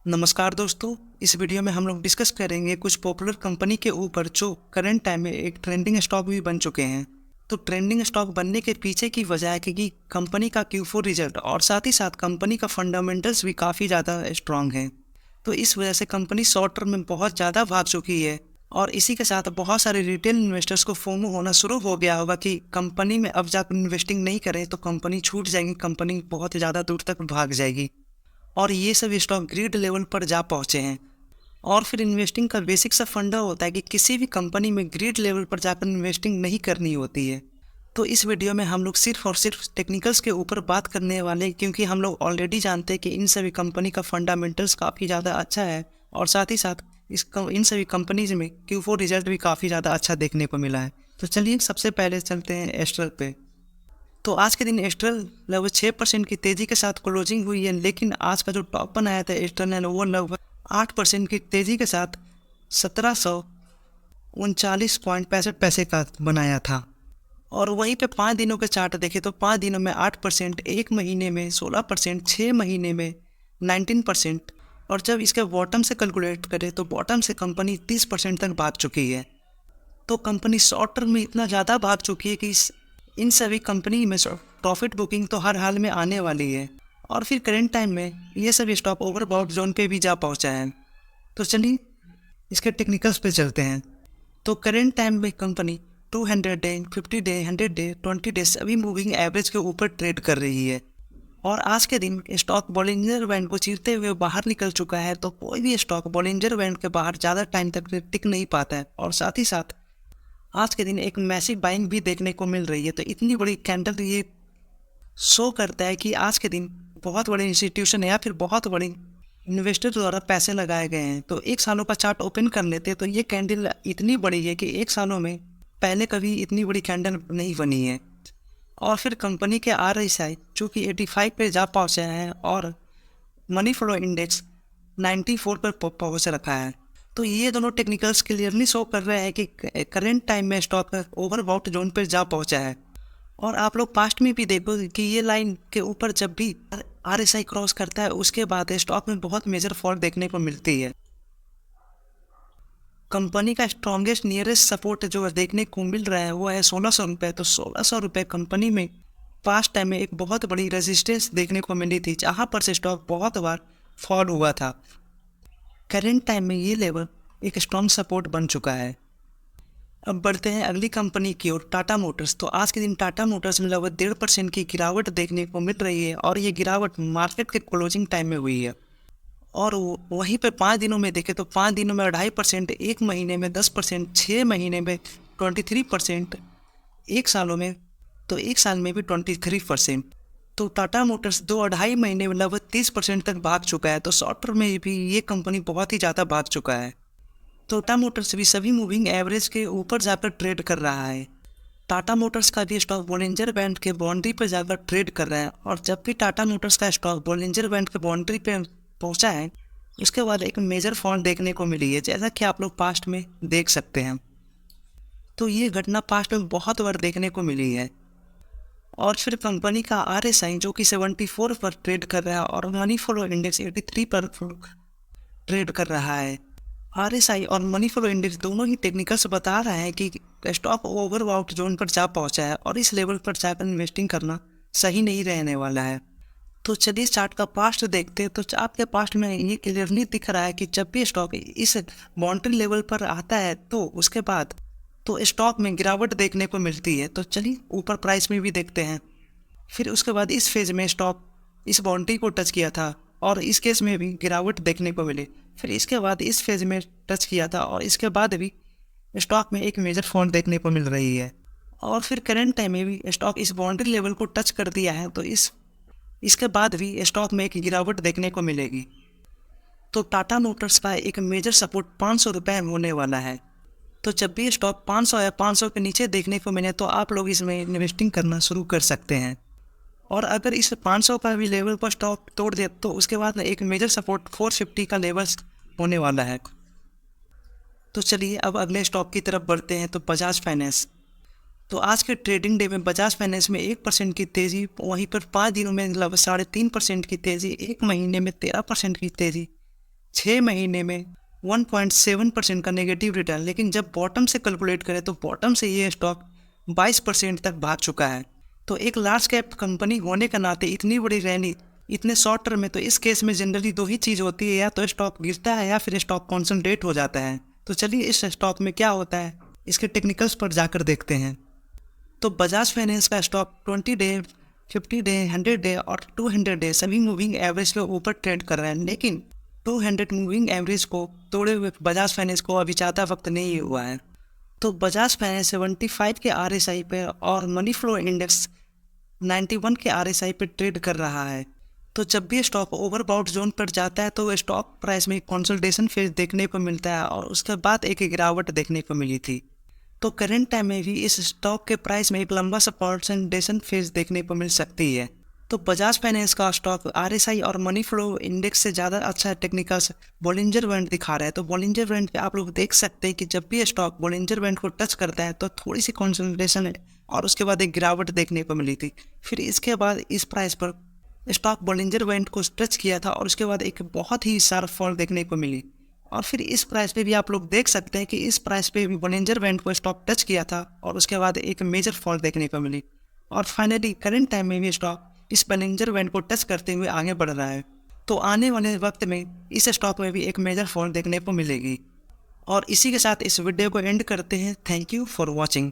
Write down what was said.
नमस्कार दोस्तों। इस वीडियो में हम लोग डिस्कस करेंगे कुछ पॉपुलर कंपनी के ऊपर जो करंट टाइम में एक ट्रेंडिंग स्टॉक भी बन चुके हैं। तो ट्रेंडिंग स्टॉक बनने के पीछे की वजह है कि कंपनी का Q4 रिजल्ट और साथ ही साथ कंपनी का फंडामेंटल्स भी काफ़ी ज़्यादा स्ट्रांग है। तो इस वजह से कंपनी शॉर्ट टर्म में बहुत ज़्यादा भाग चुकी है और इसी के साथ बहुत सारे रिटेल इन्वेस्टर्स को फोमो होना शुरू हो गया होगा कि कंपनी में अब जाकर इन्वेस्टिंग नहीं करें तो कंपनी छूट जाएगी, कंपनी बहुत ज़्यादा दूर तक भाग जाएगी। और ये सब स्टॉक ग्रीड लेवल पर जा पहुँचे हैं। और फिर इन्वेस्टिंग का बेसिक सा फंडा होता है कि किसी भी कंपनी में ग्रीड लेवल पर जाकर इन्वेस्टिंग नहीं करनी होती है। तो इस वीडियो में हम लोग सिर्फ और सिर्फ टेक्निकल्स के ऊपर बात करने वाले हैं, क्योंकि हम लोग ऑलरेडी जानते हैं कि इन सभी कंपनी का फंडामेंटल्स काफ़ी ज़्यादा अच्छा है और साथ ही साथ इन सभी कंपनीज में Q4 रिजल्ट भी काफ़ी ज़्यादा अच्छा देखने को मिला है। तो चलिए सबसे पहले चलते हैं एस्ट्रल पे। तो आज के दिन एस्ट्रल लगभग 6% की तेज़ी के साथ क्लोजिंग हुई है, लेकिन आज का जो टॉप बनाया था एस्ट्रल ने वो लगभग 8% की तेज़ी के साथ 1739.65 का बनाया था। और वहीं पे 5 दिनों के चार्ट देखें तो 5 दिनों में 8%, एक महीने में 16%, 6 महीने में 19%। और जब इसके बॉटम से कैलकुलेट करें तो बॉटम से कंपनी 30% तक भाग चुकी है। तो कंपनी शॉर्ट टर्म में इतना ज़्यादा भाग चुकी है कि इन सभी कंपनी में प्रॉफिट बुकिंग तो हर हाल में आने वाली है। और फिर करंट टाइम में ये सभी स्टॉक ओवरबॉट जोन पे भी जा पहुंचा है। तो चलिए इसके टेक्निकल्स पे चलते हैं। तो करंट टाइम में company 200 day, 50 day, 100 day, 20 day सभी मूविंग एवरेज के ऊपर ट्रेड कर रही है। और आज के दिन स्टॉक बॉलिंजर बैंड को चीरते हुए बाहर निकल चुका है। तो कोई भी स्टॉक बॉलिंजर बैंड के बाहर ज़्यादा टाइम तक टिक नहीं पाता है। और साथ ही साथ आज के दिन एक मैसिव बाइंग भी देखने को मिल रही है। तो इतनी बड़ी कैंडल ये शो करता है कि आज के दिन बहुत बड़े इंस्टीट्यूशन या फिर बहुत बड़े इन्वेस्टर द्वारा पैसे लगाए गए हैं। तो एक सालों का चार्ट ओपन कर लेते तो ये कैंडल इतनी बड़ी है कि एक सालों में पहले कभी इतनी बड़ी कैंडल नहीं बनी है। और फिर कंपनी के RSI जो कि 85 पे जा पहुँचे हैं और मनी फ्लो इंडेक्स 94 पर पहुँच रखा है। तो ये दोनों टेक्निकल्स क्लियरली शो कर रहे हैं कि करंट टाइम में स्टॉक ओवरबॉट जोन पर जा पहुंचा है। और आप लोग पास्ट में भी देखो कि ये लाइन के ऊपर जब भी RSI क्रॉस करता है उसके बाद स्टॉक में बहुत मेजर फॉल देखने को मिलती है। कंपनी का स्ट्रॉन्गेस्ट नियरेस्ट सपोर्ट जो देखने को मिल रहा है वो है 1600 रुपये। तो 1600 रुपये कंपनी में पास्ट टाइम में एक बहुत बड़ी रेजिस्टेंस देखने को मिली थी, जहाँ पर से स्टॉक बहुत बार फॉल हुआ था। करंट टाइम में ये लेवल एक स्ट्रॉन्ग सपोर्ट बन चुका है। अब बढ़ते हैं अगली कंपनी की ओर, टाटा मोटर्स। तो आज के दिन टाटा मोटर्स में लगभग 1.5% की गिरावट देखने को मिल रही है और ये गिरावट मार्केट के क्लोजिंग टाइम में हुई है। और वहीं पर 5 दिनों में देखें तो 5 दिनों में 2.5%, एक महीने में 10%, 6 महीने में 23%, एक सालों में तो एक साल में भी 23%। तो टाटा मोटर्स 2-2.5 महीने में लगभग 30% तक भाग चुका है। तो शॉर्ट टर्म में भी ये कंपनी बहुत ही ज़्यादा भाग चुका है। तो टाटा मोटर्स भी सभी मूविंग एवरेज के ऊपर जाकर ट्रेड कर रहा है। टाटा मोटर्स का भी स्टॉक बॉलिंजर बैंड के बाउंड्री पर जाकर ट्रेड कर रहा है। और जब भी टाटा मोटर्स का स्टॉक बॉलिंजर बैंड के बाउंड्री पे पहुंचा है उसके बाद एक मेजर फॉल देखने को मिली है, जैसा कि आप लोग पास्ट में देख सकते हैं। तो ये घटना पास्ट में बहुत बार देखने को मिली है। और फिर कंपनी का RSI जो कि 74 पर ट्रेड कर रहा है और मनी फ्लो इंडेक्स 83 पर ट्रेड कर रहा है। RSI और मनी फ्लो इंडेक्स दोनों ही टेक्निकल्स बता रहे हैं कि स्टॉक ओवरबॉट जोन पर जा पहुंचा है और इस लेवल पर जाकर इन्वेस्टिंग करना सही नहीं रहने वाला है। तो चलिए चार्ट का पास्ट देखते हैं। तो चार्ट के पास्ट में ये क्लियरली दिख रहा है कि जब भी स्टॉक इस बाउंड्री लेवल पर आता है तो उसके बाद तो स्टॉक में गिरावट देखने को मिलती है। तो चलिए ऊपर प्राइस में भी देखते हैं। फिर उसके बाद इस फेज में स्टॉक इस बाउंड्री को टच किया था और इस केस में भी गिरावट देखने को मिली। फिर इसके बाद इस फेज में टच किया था और इसके बाद भी स्टॉक में एक मेजर फॉल देखने को मिल रही है। और फिर करंट टाइम में भी स्टॉक इस बाउंड्री लेवल को टच कर दिया है। तो इसके बाद भी स्टॉक में एक गिरावट देखने को मिलेगी। तो टाटा मोटर्स का एक मेजर सपोर्ट 500 रुपये होने वाला है। तो जब भी स्टॉक 500 या 500 के नीचे देखने को मिले तो आप लोग इसमें इन्वेस्टिंग करना शुरू कर सकते हैं। और अगर इस 500 का भी लेवल पर स्टॉक तोड़ दे तो उसके बाद एक मेजर सपोर्ट 450 का लेवल होने वाला है। तो चलिए अब अगले स्टॉक की तरफ बढ़ते हैं। तो बजाज फाइनेंस। तो आज के ट्रेडिंग डे में बजाज फाइनेंस में 1% की तेज़ी, वहीं पर 5 दिनों में लगभग 3.5% की तेज़ी, एक महीने में 13% की तेज़ी 6 महीने में 1.7% का नेगेटिव रिटर्न। लेकिन जब बॉटम से कैलकुलेट करें तो बॉटम से ये स्टॉक 22% तक भाग चुका है। तो एक लार्ज कैप कंपनी होने के नाते इतनी बड़ी रैली इतने शॉर्ट टर्म में, तो इस केस में जनरली दो ही चीज़ होती है, या तो स्टॉक गिरता है या फिर स्टॉक कॉन्सनट्रेट हो जाता है। तो चलिए इस स्टॉक में क्या होता है इसके टेक्निकल्स पर जाकर देखते हैं। तो बजाज फाइनेंस का स्टॉक 20 डे, 50 डे, 100 डे और 200 डे सभी मूविंग एवरेज के ऊपर ट्रेड कर रहे हैं। लेकिन 200 मूविंग एवरेज को तोड़े हुए बजाज फाइनेंस को अभी ज़्यादा वक्त नहीं हुआ है। तो बजाज फाइनेंस 75 के RSI पे और मनी फ्लो इंडेक्स 91 के RSI पे ट्रेड कर रहा है। तो जब भी स्टॉक ओवरबॉट जोन पर जाता है तो स्टॉक प्राइस में कंसोलिडेशन फेज देखने को मिलता है और उसके बाद एक गिरावट देखने को मिली थी। तो करंट टाइम में भी इस स्टॉक के प्राइस में एक लंबा सा कंसोलिडेशन फेज देखने को मिल सकती है। तो बजाज फाइनेंस का स्टॉक RSI और मनी फ्लो इंडेक्स से ज़्यादा अच्छा टेक्निकल्स बॉलिंजर बैंड दिखा रहा है। तो बॉलिंजर बैंड पे आप लोग देख सकते हैं कि जब भी स्टॉक बॉलिंजर बैंड को टच करता है तो थोड़ी सी कंसोलिडेशन है और उसके बाद एक गिरावट देखने को मिली थी। फिर इसके बाद इस प्राइस पर स्टॉक बॉलिंजर बैंड को टच किया था और उसके बाद एक बहुत ही शार्प फॉल देखने को मिली। और फिर इस प्राइस पे भी आप लोग देख सकते हैं कि इस प्राइस पे भी बॉलिंजर बैंड को स्टॉक टच किया था और उसके बाद एक मेजर फॉल देखने को मिली। और फाइनली करंट टाइम में भी स्टॉक इस बॉलिंजर बैंड को टच करते हुए आगे बढ़ रहा है। तो आने वाले वक्त में इस स्टॉक में भी एक मेजर फॉल देखने को मिलेगी। और इसी के साथ इस वीडियो को एंड करते हैं। Thank you for watching.